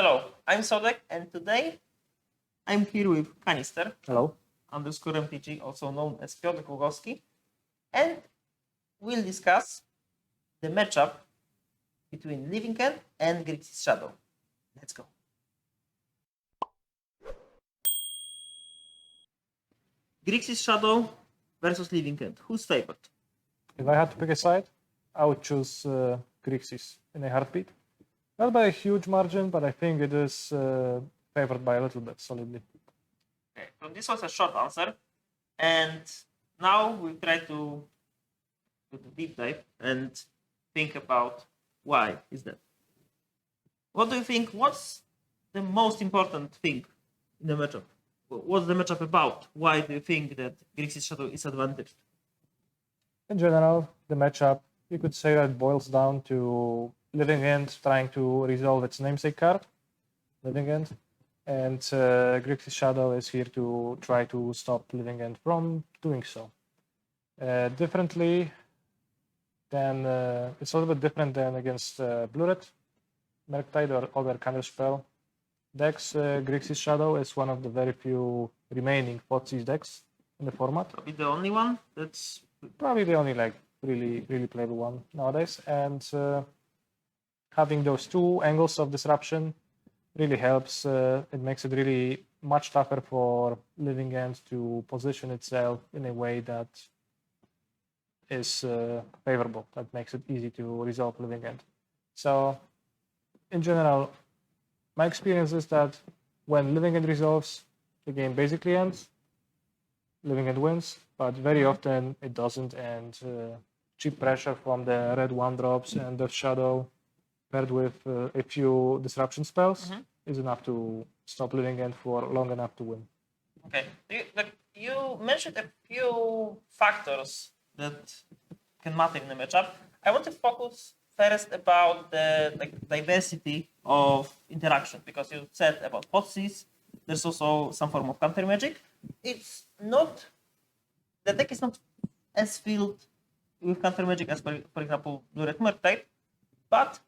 Hello, I'm Sodek, and today I'm here with Kanister. Hello. Underscore MTG, also known as Piotr Głogowski, and we'll discuss the matchup between Living End and Grixis Shadow. Let's go. Grixis Shadow versus Living End. Who's favored? If I had to pick a side, I would choose Grixis in a heartbeat. Not by a huge margin, but I think it is favored by a little bit solidly. Okay, so this was a short answer, and now we try to do the deep dive and think about why is that. What do you think? What's the most important thing in the matchup? What's the matchup about? Why do you think that Grixis Shadow is advantaged? In general, the matchup, you could say that boils down to Living End trying to resolve its namesake card, Living End, and Grixis Shadow is here to try to stop Living End from doing so. Differently than, it's a little bit different than against Blue Red, Murktide, or other counter spell decks. Grixis Shadow is one of the very few remaining Foxys decks in the format. Probably the only one that's Probably the only really playable one nowadays, and having those two angles of disruption really helps. It makes it really much tougher for Living End to position itself in a way that is favorable, that makes it easy to resolve Living End. So in general, my experience is that when Living End resolves, the game basically ends. Living End wins, but very often it doesn't, and cheap pressure from the red 1-drops and the Shadow paired with a few disruption spells is enough to stop Living End for long enough to win. okay. You mentioned a few factors that can matter in the matchup. I want to focus first about the diversity of interaction, because you said about Foxys, there's also some form of counter magic. It's not, the deck is not as filled with counter magic as, for example, Blue Red Murktide, but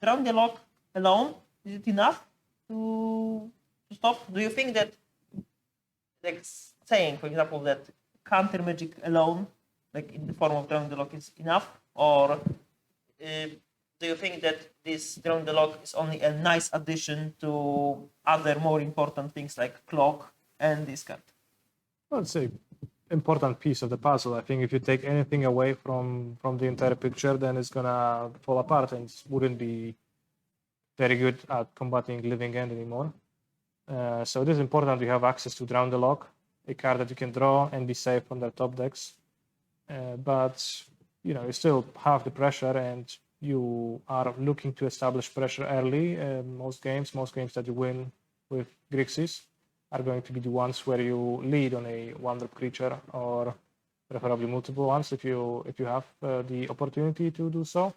Drown the Lock alone, is it enough to stop? Do you think that, like saying, for example, that counter magic alone, like in the form of Drown the Lock, is enough? Or do you think that this Drown the Lock is only a nice addition to other more important things like Clock and this card? Well, it's an important piece of the puzzle. I think if you take anything away from the entire picture, then it's gonna fall apart and wouldn't be very good at combating Living End anymore. So it is important to have access to Drown the Lock, a card that you can draw and be safe from their top decks. But you still have the pressure, and you are looking to establish pressure early. Most games that you win with Grixis are going to be the ones where you lead on a 1-drop creature, or preferably multiple ones if you have the opportunity to do so.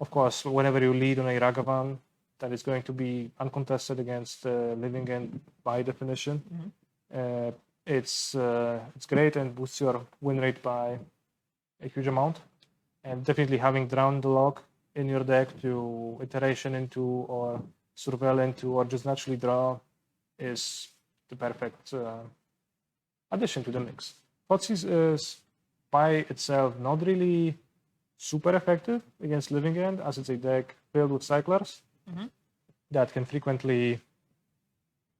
Of course, whenever you lead on a Ragavan, that is going to be uncontested against Living End by definition. It's great and boosts your win rate by a huge amount. And definitely having Drown the Lock in your deck to iteration into, or surveil into, or just naturally draw is the perfect addition to the mix. Foxys is by itself not really super effective against Living End, as it's a deck filled with cyclers that can frequently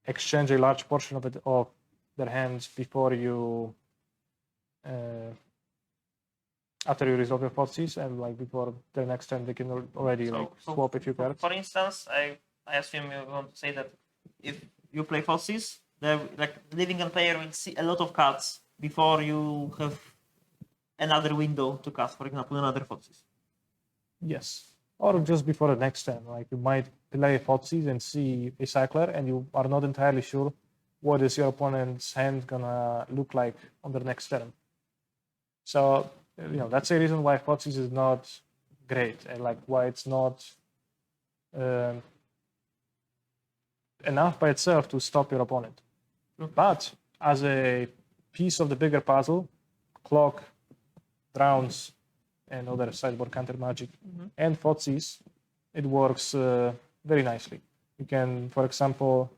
exchange a large portion of their hands before you after you resolve your Foxys, and before the next turn they can already swap a few cards. For instance, I assume you want to say that if you play Foxys, the Living End player will see a lot of cards before you have another window to cast, for example, another Foxys. Yes, or just before the next turn. You might play Foxys and see a cycler, and you are not entirely sure what is your opponent's hand gonna look like on the next turn. So that's a reason why Foxys is not great, and why it's not enough by itself to stop your opponent. But as a piece of the bigger puzzle, Clock, Drowns, and other sideboard counter magic, and Foxys, it works very nicely. You can, for example,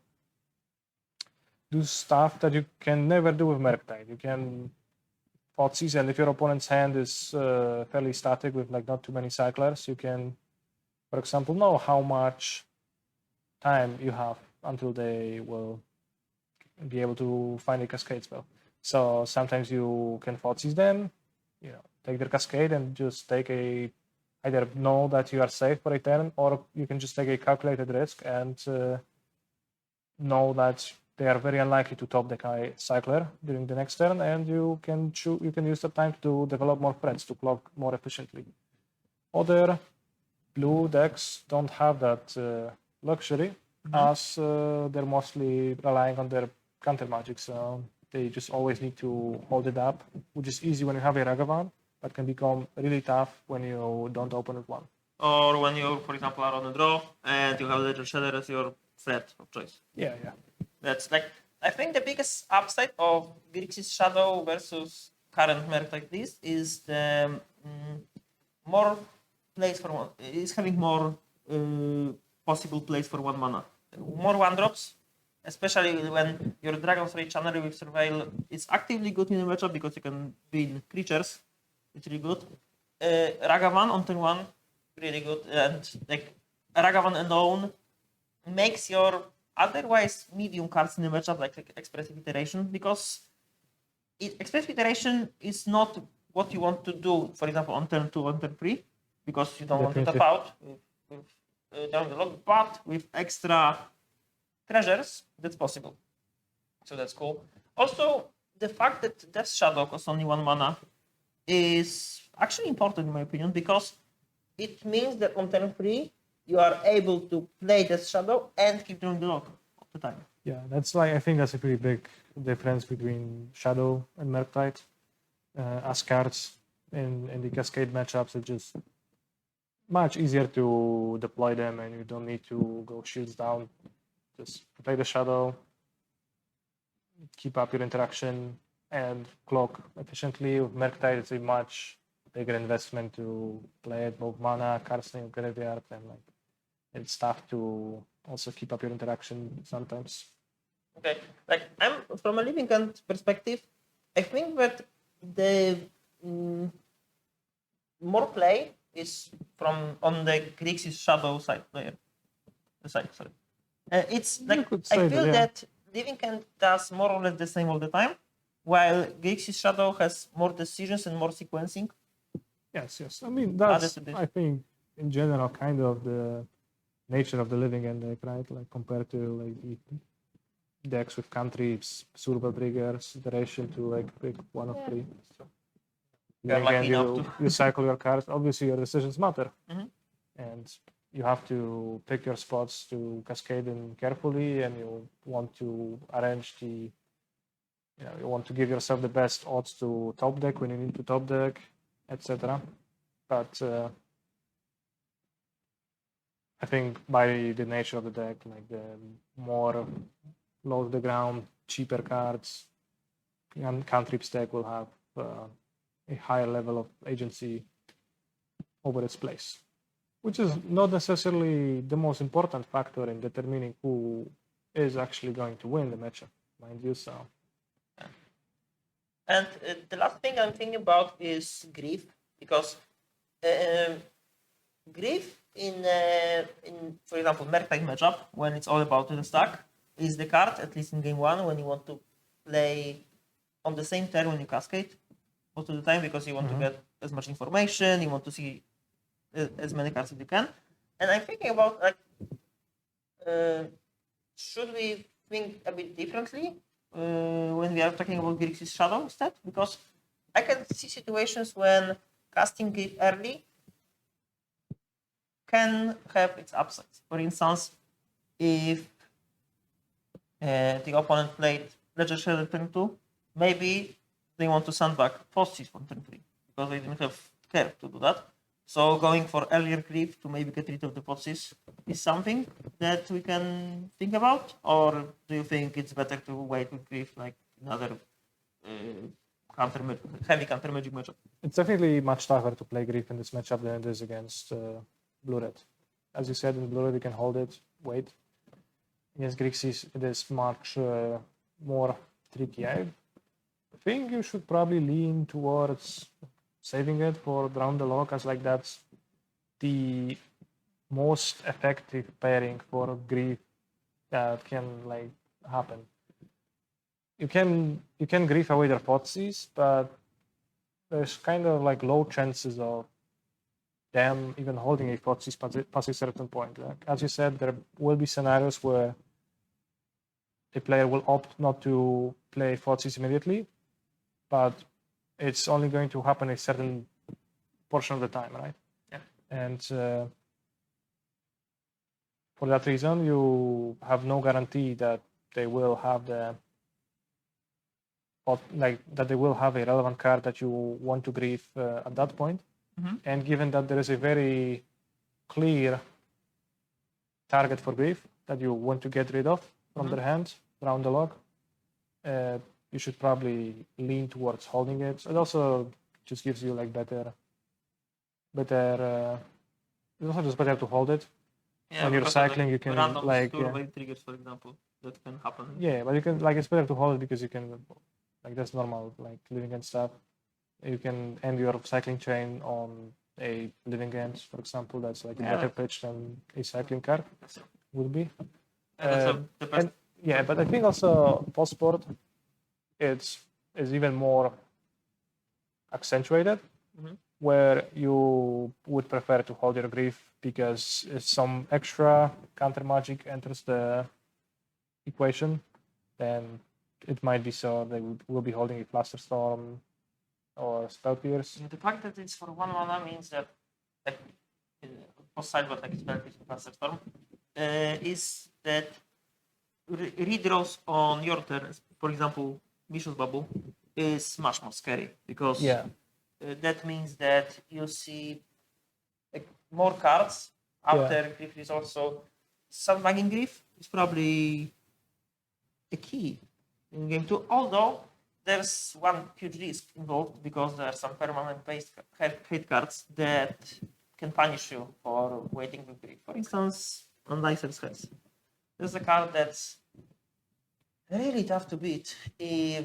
do stuff that you can never do with Murktide. You can Thoughtseize, and if your opponent's hand is fairly static with like not too many cyclers, you can, for example, know how much time you have until they will be able to find a cascade spell. So sometimes you can Thoughtseize them, take their cascade and just take either know that you are safe for a turn, or you can just take a calculated risk and know that they are very unlikely to top the cycler during the next turn, and you can use the time to develop more threats to clock more efficiently. Other blue decks don't have that luxury, as they're mostly relying on their counter magic, so they just always need to hold it up, which is easy when you have a Ragavan, but can become really tough when you don't open with one. Or when you, for example, are on a draw and you have Ledger Shader as your threat of choice. Yeah. That's like, I think the biggest upside of Grixis Shadow versus current Murktide list is the more plays for one, is having more possible plays for 1 mana. More 1-drops, especially when your Dragon's Rage Channel with Surveil is actively good in the matchup because you can win creatures. It's really good. Ragavan on turn 1, really good. And like Ragavan alone makes your otherwise medium cards in the matchup like Expressive Iteration, because Expressive Iteration is not what you want to do, for example, on turn 2, on turn 3, because you don't want to tap out with down the log, but with extra treasures, that's possible. So that's cool. Also, the fact that Death Shadow costs only 1 mana is actually important in my opinion, because it means that on turn 3, you are able to play Death Shadow and keep drawing the log all the time. Yeah, that's like, I think that's a pretty big difference between Shadow and Murktide. As cards in the Cascade matchups, it's just much easier to deploy them, and you don't need to go shields down. Just play the Shadow, keep up your interaction, and clock efficiently. With Murktide, it's a much bigger investment to play it, both mana, cards in your graveyard, and like it's tough to also keep up your interaction sometimes. Okay, like I'm from a living end perspective, I think that the more play is from on the Grixis Shadow side player. Sorry. It's like I feel that living end does more or less the same all the time, while Grixis Shadow has more decisions and more sequencing. Yes. I mean, that's, I think, in general, kind of the nature of the living end deck, right? Like compared to like the decks with countries, suitable triggers, iteration to like pick one of 3. So, again, you cycle your cards. Obviously, your decisions matter, and you have to pick your spots to cascade in carefully, and you want to arrange the. You want to give yourself the best odds to top deck when you need to top deck, etc. But I think by the nature of the deck, like the more low to the ground, cheaper cards, and cantrips deck will have a higher level of agency over its place, which is not necessarily the most important factor in determining who is actually going to win the matchup, mind you. So. And the last thing I'm thinking about is Grief, because Grief in for example Murktide matchup, when it's all about the stack, is the card, at least in game 1, when you want to play on the same turn when you cascade most of the time, because you want to get as much information, you want to see as many cards as you can. And I'm thinking about like should we think a bit differently when we are talking about Grixis Shadow instead? Because I can see situations when casting it early can have its upsides. For instance, if the opponent played Ledger Shader turn 2, maybe they want to sandbag Thoughtseize from turn 3 because they didn't have care to do that. So going for earlier Grief to maybe get rid of the Thoughtseize is something that we can think about, or do you think it's better to wait with Grief like another heavy counter magic matchup? It's definitely much tougher to play Grief in this matchup than it is against Blue Red. As you said, in Blue Red you can hold it, wait. against Grixis, it is much more tricky. I think you should probably lean towards saving it for Drown the Log, as like that's the most effective pairing for grief that can like happen. You can grief away their Thoughtseize, but there's kind of like low chances of them even holding a Thoughtseize past a certain point. Like, as you said, there will be scenarios where the player will opt not to play Thoughtseize immediately, but it's only going to happen a certain portion of the time, right? Yeah. And for that reason, you have no guarantee that they will have that they will have a relevant card that you want to grief at that point. Mm-hmm. And given that there is a very clear target for grief that you want to get rid of from their hand around the log, you should probably lean towards holding it. It also just gives you like better. It's also just better to hold it. Yeah, when you're cycling, you can random like triggers, for example, that can happen. Yeah, but you can like it's better to hold it because you can like that's normal like living end stuff. You can end your cycling chain on a living end, for example. That's like a better pitch than a cycling card would be. The best. Yeah, but I think also post sport is even more accentuated, where you would prefer to hold your grief because if some extra counter magic enters the equation, then it might be so they will be holding a Fluster Storm or Spell Pierce. The fact that it's for 1 mana means that like post sideboard like Spell Pierce and Fluster Storm is that redraws on your turn, for example, Vicious Bubble, is much more scary because that means that you see like more cards after Grief is also Sandbagging Grief is probably a key in game 2, although there's one huge risk involved because there are some permanent based hate cards that can punish you for waiting with Grief. For instance, on Dicer's Heads. There's a card that's really tough to beat if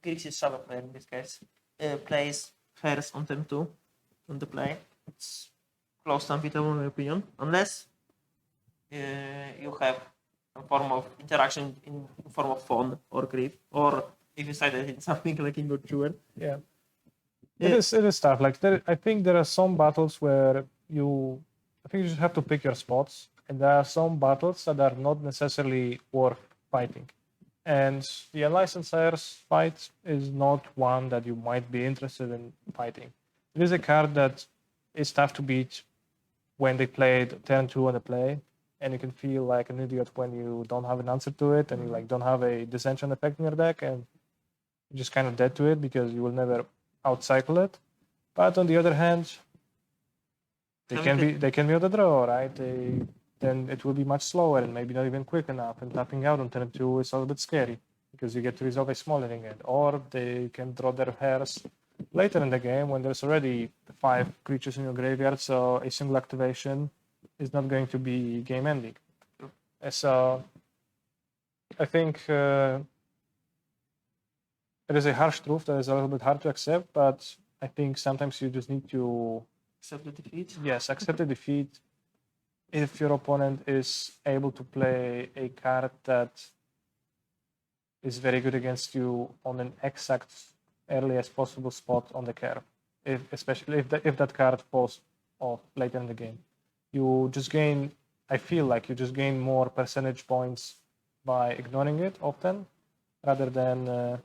Grixis Shadow player in this case plays first on turn 2 on the play. It's close to unbeatable in my opinion, unless you have some form of interaction in form of phone or grief, or if you decided in something like in good Chewer. Yeah. It is tough. Like I think there are some battles where you just have to pick your spots, and there are some battles that are not necessarily worth fighting. And the Unlicensed Sire's fight is not one that you might be interested in fighting. It is a card that is tough to beat when they played turn 2 on the play, and you can feel like an idiot when you don't have an answer to it, and you like don't have a dissension effect in your deck, and you're just kind of dead to it because you will never outcycle it. But on the other hand, they can be on the draw, right? Then it will be much slower and maybe not even quick enough. And tapping out on turn 2 is a little bit scary because you get to resolve a small living end, or they can draw their hairs later in the game when there's already 5 creatures in your graveyard, so a single activation is not going to be game ending. So I think it is a harsh truth that is a little bit hard to accept, but I think sometimes you just need to accept the defeat. Yes, accept the defeat if your opponent is able to play a card that is very good against you on an exact earliest possible spot on the curve, especially if that card falls off later in the game. You just gain, I feel like you just gain more percentage points by ignoring it often rather than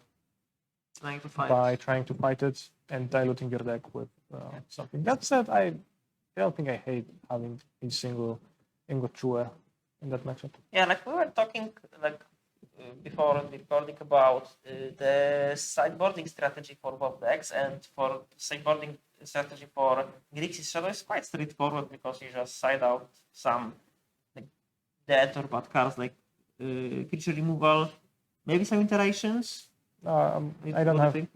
by trying to fight it and diluting your deck with something. That said, I don't think I hate having a single Ingot Chewer in that matchup. Yeah, like we were talking like before the recording about the sideboarding strategy for both decks, and for sideboarding strategy for Grixis Shadow is quite straightforward because you just side out some like dead or bad cards like creature removal, maybe some iterations. I don't have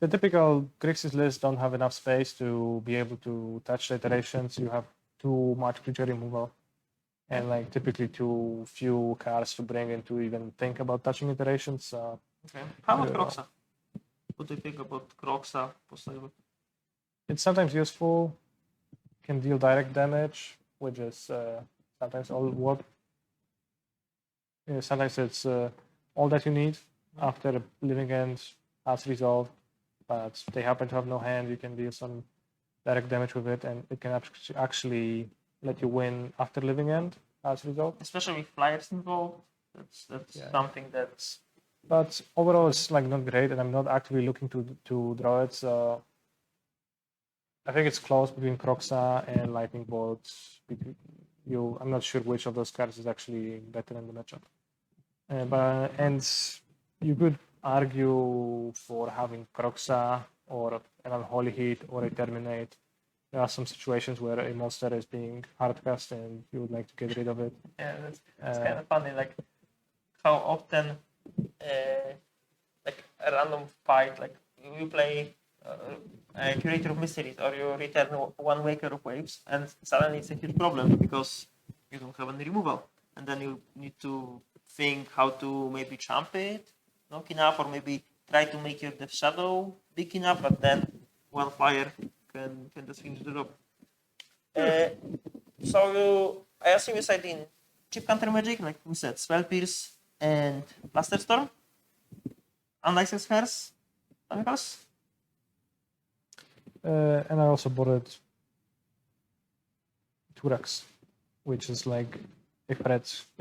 the typical Grixis list. Don't have enough space to be able to touch the iterations. You have too much creature removal. and like typically too few cards to bring in to even think about touching iterations. So Okay. How about Yeah. Croxa? What do you think about Croxa post-sideboard? it's sometimes useful, can deal direct damage, which is sometimes all what. Sometimes it's all that you need after the living end has resolved, but they happen to have no hand. You can deal some direct damage with it, and it can actually let you win after living end has resolved. Especially with flyers involved. That's Yeah. something that's But overall, it's like not great, and I'm not actively looking to draw it. So I think it's close between Croxa and Lightning Bolt. I'm not sure which of those cards is actually better in the matchup. And you could argue for having Croxa or an Unholy Heat or a Terminate. There are some situations where a monster is being hardcast and you would like to get rid of it. yeah, that's kind of funny. Like how often, like a random fight, like you play a Curator of Mysteries or you return one Waker of Waves, and suddenly it's a huge problem because you don't have any removal, and then you need to think how to maybe champ it, not enough, or maybe try to make your Death Shadow big enough, but then one flyer can just finish the job. I assume you said in chip counter magic, like we said, Spell Pierce and Blaster Storm. Unlicensed Spheres, Amicus. And I also borrowed Turax, which is like a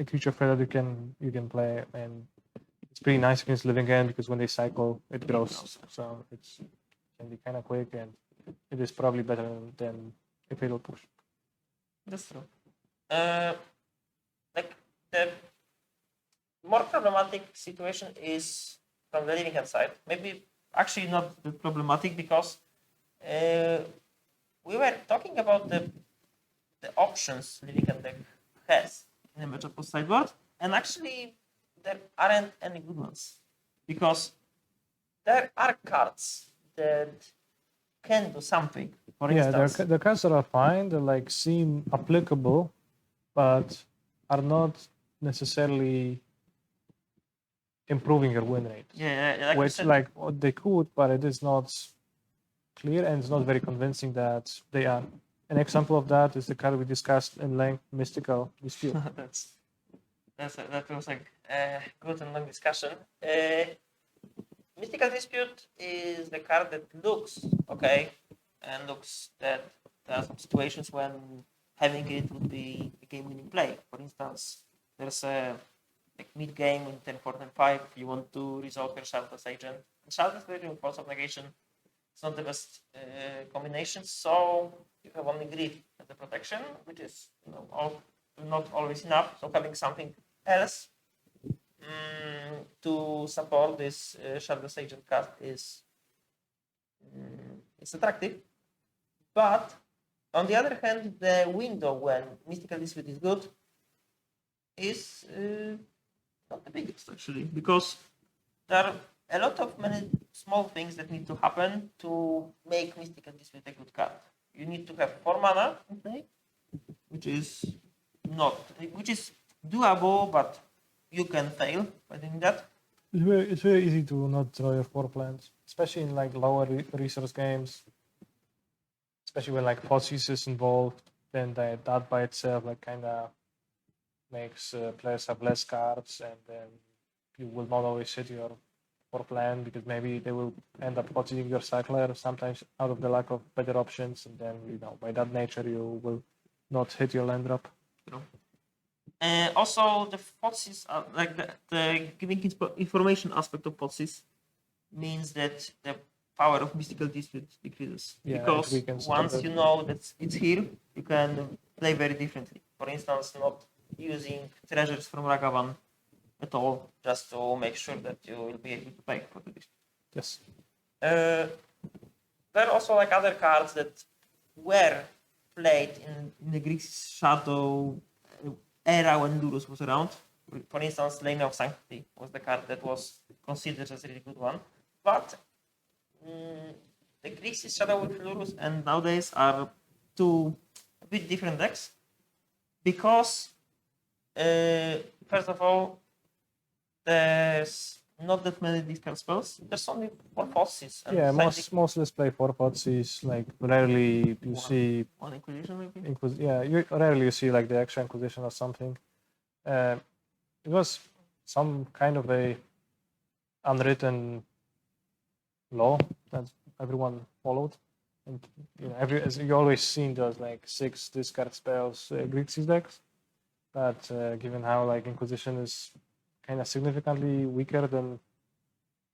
creature threat that you can play, and it's pretty nice against living end because when they cycle, it grows. So it can be kind of quick, and it is probably better than a fatal push. That's true. Like the more problematic situation is from the living hand side. Maybe actually not the problematic because we were talking about the options living hand deck has in the matchup post sideboard, and actually there aren't any good ones because there are cards that can do something. For instance, the cards that are fine, they like seem applicable, but are not necessarily improving your win rate. yeah, like Which like they could, but it is not clear and it's not very convincing that they are. An example of that is the card we discussed in length, Mystical Dispute. that was a good and long discussion. Mystical Dispute is the card that looks okay and looks that there are some situations when having it would be a game-winning play. For instance, there's a like mid-game in 10-4, 10-5, you want to resolve your Shardless Agent. Shardless Agent with Force of Negation, it's not the best combination, so you have only Grief as a protection, which is not always enough. So having something else to support this Shardless Agent card is it's attractive. But on the other hand, the window when Mystical Dispute is good is not the biggest actually, because there are a lot of many small things that need to happen to make Mystical Dispute a good card. You need to have 4 mana in play, which is doable, but you can fail by doing that. It's very easy to not draw your 4 plans, especially in like lower resource games. Especially when like Fossis is involved, then that by itself like kind of makes players have less cards, and then you will not always hit your 4 plan because maybe they will end up poaching your cycler sometimes out of the lack of better options, and then by that nature you will not hit your land drop. Also, the FOTSIS, like the giving information aspect of FOTSIS means that the power of Mystical Dispute decreases. Yeah, because once you know that it's here, you can play very differently. For instance, not using treasures from Ragavan at all, just to make sure that you will be able to pay for the dispute. Yes. There are also like other cards that were played in the Grixis Shadow era when Lurus was around. For instance, Lane of Sanctity was the card that was considered as a really good one. But the Grixis Shadow with Lurus and nowadays are two a bit different decks, because First of all, there's not that many discard spells. There's only 4 bosses. And Yeah, slightly most display for is like rarely you One. see. one Inquisition maybe. Yeah, you rarely you see like the extra Inquisition or something. It was some kind of a unwritten law that everyone followed, and you know, as you always seen those like 6 discard spells Grixis decks, but given how like Inquisition is kind of significantly weaker than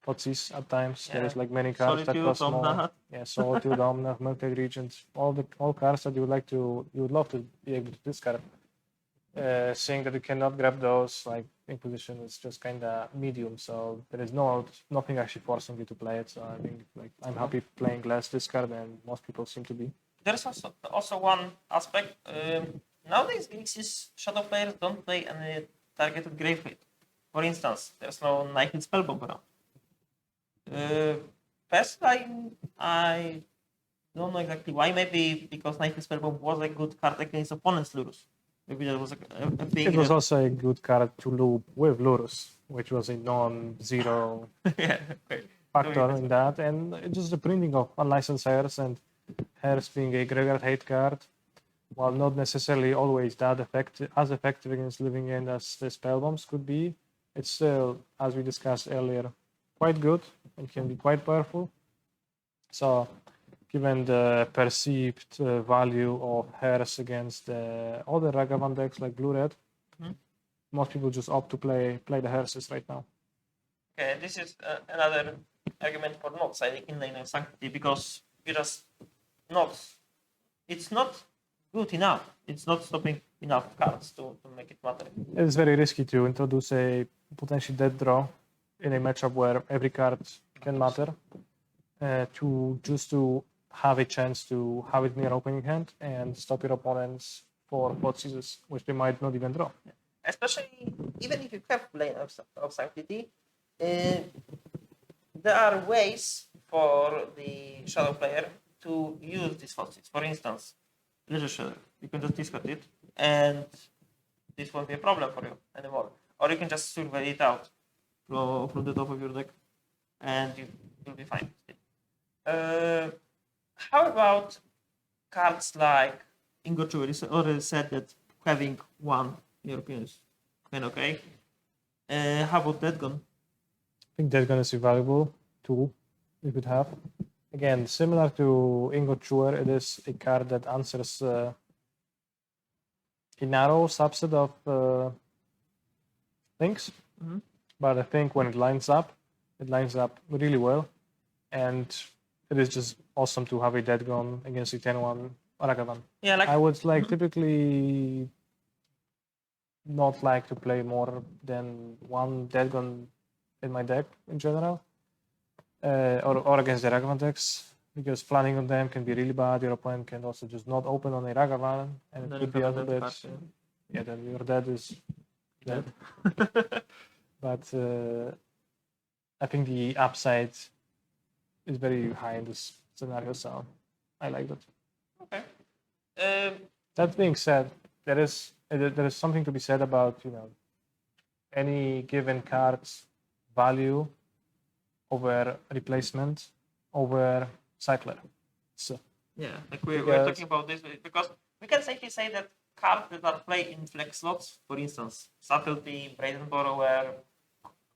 Otsis at times, there is like many cards that Solitude, cost more. Omnath. Yeah, Solitude, Omnath, Murktide Regent, all cards that you would love to be able to discard. Seeing that you cannot grab those, like Inquisition is just kind of medium, so there is nothing actually forcing you to play it. So I think like I'm happy playing less discard, and most people seem to be. There's also one aspect. Nowadays, Grixis shadow players don't play any targeted Gravefate. For instance, there's no Nightmare Spellbomb around. Personally, I don't know exactly why. Maybe because Nightmare Spellbomb was a good card against opponents' Lurus. Maybe that was a thing. It was also a good card to loop with Lurus, which was a non-zero yeah, okay. factor in that, and it's just the printing of unlicensed hairs and hairs being a graveyard hate card, while not necessarily always that effective against living end as the spell bombs could be. It's still, as we discussed earlier, quite good and can be quite powerful. So, given the perceived value of hairs against the other Ragavan decks like blue red, most people just opt to play the hairs right now. Okay, this is another argument for not siding in Lane of Sanctity, because you just not. It's not good enough. It's not stopping enough cards to make it matter. It's very risky to introduce a potentially dead draw in a matchup where every card can matter, to have a chance to have it in your opening hand and stop your opponents for bot seasons, which they might not even draw. Especially even if you have Lane of Sanctity, there are ways for the shadow player to use these forces. For instance, Leisure Shadow. You can just discard it, and this won't be a problem for you anymore. Or you can just survey it out from the top of your deck, and you'll be fine. How about cards like Ingochu? You already said that having one European is kind of okay. How about Deadgun? I think that's going to be valuable too, if it have. Again, similar to Ingot Chewer, it is a card that answers a narrow subset of things. But I think when it lines up really well. And it is just awesome to have a dead gun against a 10-1 Ragavan. Yeah, like I would like typically not like to play more than one dead gun in my deck in general. Or against the Ragavan decks, because planning on them can be really bad. Your opponent can also just not open on a Ragavan, and it could be a little bit. Yeah, then your dead is dead. But I think the upside is very high in this scenario, so I like that. Okay. That being said, there is something to be said about any given card's value over replacement over cycler. So yeah, like we're talking about this because we can safely say that cards that are played in flex slots, for instance, Subtlety, Brazen Borrower,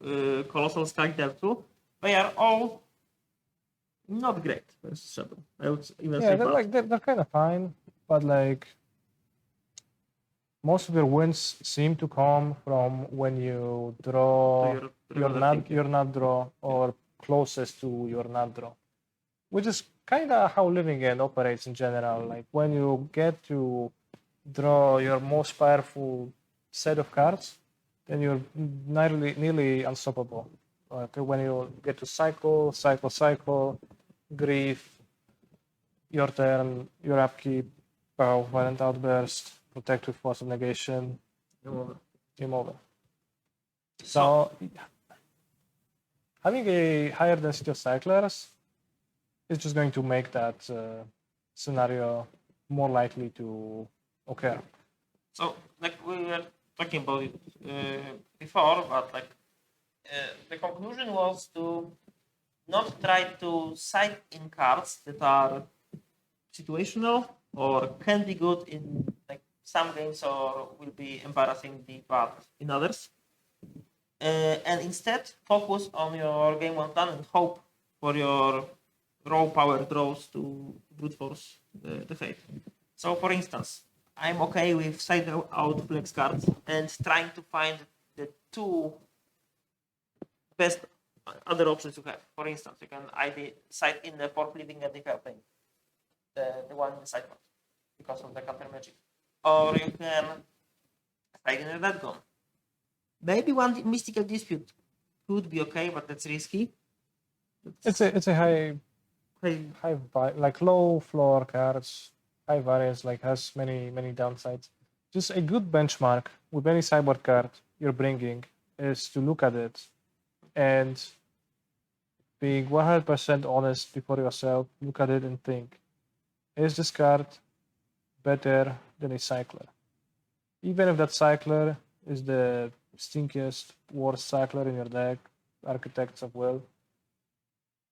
Colossal Strike Delta, they are all not great versus Shadow. I would even say they're kind of fine, but like most of your wins seem to come from when you draw your nut draw or closest to your nut draw, which is kind of how Living End operates in general. Like when you get to draw your most powerful set of cards, then you're nearly unstoppable. Like when you get to cycle, grief, your turn, your upkeep, violent outburst, protective force of negation, game over. So having a higher density of cyclers is just going to make that scenario more likely to occur. So, like we were talking about it before, but like the conclusion was to not try to side in cards that are situational or can be good in like some games or will be embarrassingly bad in others. And instead focus on your game one plan and hope for your raw power draws to brute force the fate. So for instance, I'm okay with side out flex cards and trying to find the two best other options you have. For instance, you can either side in the fourth living and if thing, the one in the sideboard because of the counter magic. Or you can side in a red gun. Maybe one mystical dispute could be okay, but that's risky. It's a high like low floor cards, high variance, like has many downsides. Just a good benchmark with any sideboard card you're bringing is to look at it and being 100% honest before yourself, look at it and think, is this card better than a cycler? Even if that cycler is the stinkiest, worst cycler in your deck, Architects of Will,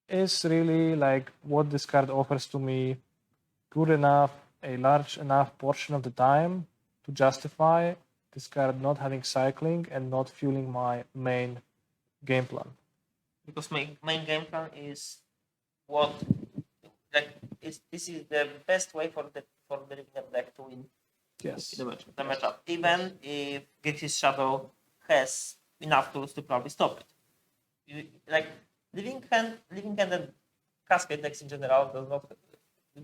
is really like what this card offers to me good enough, a large enough portion of the time to justify this card not having cycling and not fueling my main game plan. Because my main game plan is what like this is the best way for the living deck to win Yes. the matchup. Even if Grixis Shadow has enough tools to probably stop it. Like living hand and cascade decks in general do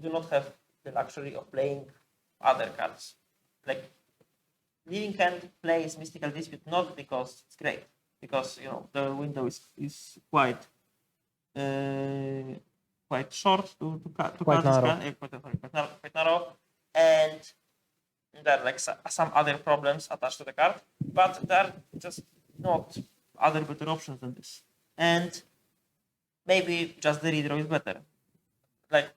not have the luxury of playing other cards. Like living hand plays Mystical Dispute not because it's great, because the window is quite short to Quite cast narrow. this card, quite narrow, and there are like some other problems attached to the card, but there are just not other better options than this. And maybe just the redraw is better. Like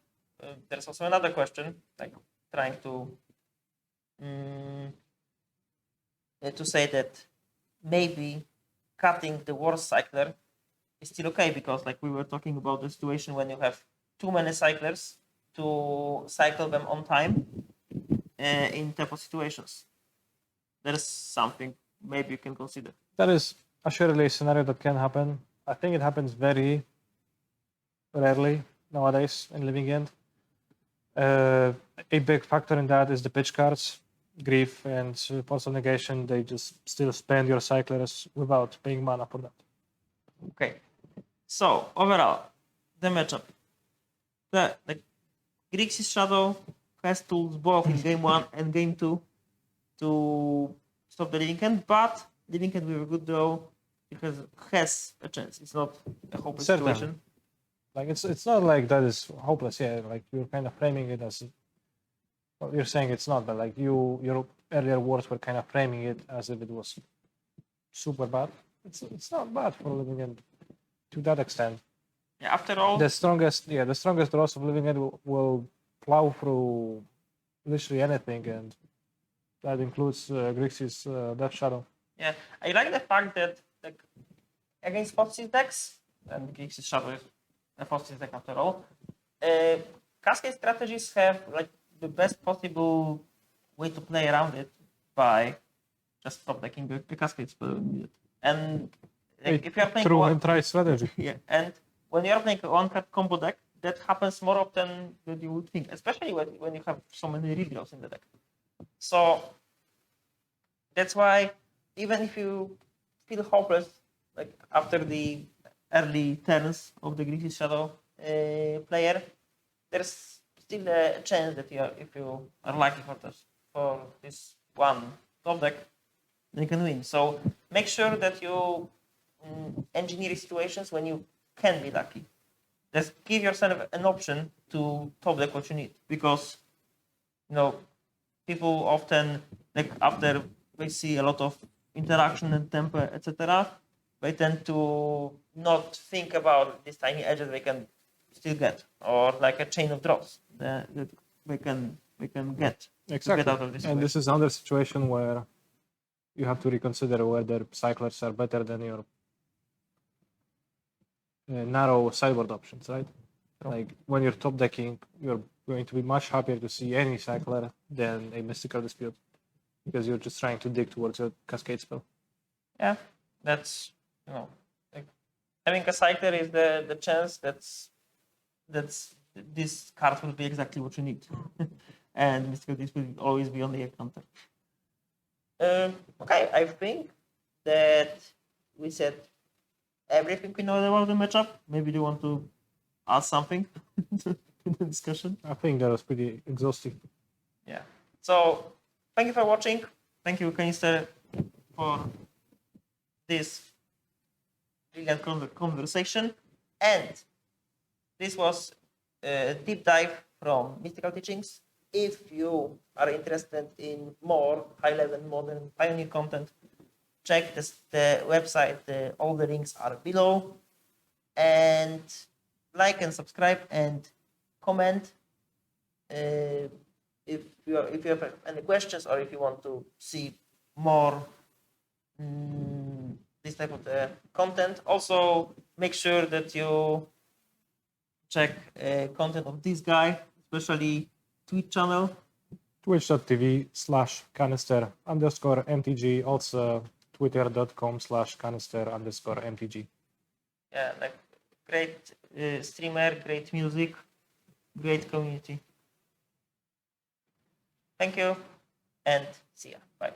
there's also another question, like trying to say that maybe cutting the worst cycler is still okay, because like we were talking about the situation when you have too many cyclers to cycle them on time in type of situations. There's something maybe you can consider. That is assuredly a scenario that can happen. I think it happens very rarely nowadays in Living End. A big factor in that is the pitch cards, Grief and Force of Negation. They just still spend your cyclers without paying mana for that. Okay, so overall, the matchup. The Grixis Shadow has tools both in game 1 and game 2 to stop the Living End, but Living End with a good draw has a chance. It's not a hopeless situation. Like it's not like that is hopeless. Yeah, like you're kind of framing it as. Well, you're saying it's not, but like your earlier words were kind of framing it as if it was super bad. It's not bad for Living End to that extent. Yeah, after all, the strongest draws of Living End will plow through literally anything, and that includes Grixis Death Shadow. Yeah, I like the fact that like against Fox's decks, and Grixis Shadow is a Fox's deck after all, Cascade strategies have like the best possible way to play around it by just top decking the Cascade spell when needed. And like, if you're playing true and try strategy. Yeah, and when you're playing a one-card combo deck, that happens more often than you would think, especially when you have so many redraws in the deck. So that's why even if you feel hopeless, like after the early turns of the Grixis Shadow player, there's still a chance that if you are lucky for this one top deck, then you can win. So make sure that you engineer situations when you can be lucky. Just give yourself an option to top deck what you need, because people often, like after they see a lot of interaction and tempo, etc., they tend to not think about these tiny edges they can still get, or like a chain of draws that they can get. Exactly. To get out of this. And this is another situation where you have to reconsider whether cyclers are better than your narrow sideboard options, right? Like when you're top decking, you're going to be much happier to see any cycler than a mystical dispute because you're just trying to dig towards a cascade spell. Yeah, that's like having a cycler is the chance that's this card will be exactly what you need, and mystical dispute will always be on the counter. Okay, I think that we said everything we know about the matchup. Maybe you want to add something to the discussion. I think that was pretty exhaustive. Yeah. So thank you for watching. Thank you, Kanister, for this brilliant conversation. And this was a deep dive from Mystical Teachings. If you are interested in more high-level modern Pioneer content, check the website. All the links are below. And like and subscribe and comment if you have any questions or if you want to see more this type of content. Also, make sure that you check content of this guy, especially Twitch channel. Twitch.tv/kanister_mtg, also twitter.com/kanister_mtg. Yeah, like great streamer, great music, great community. Thank you and see ya. Bye.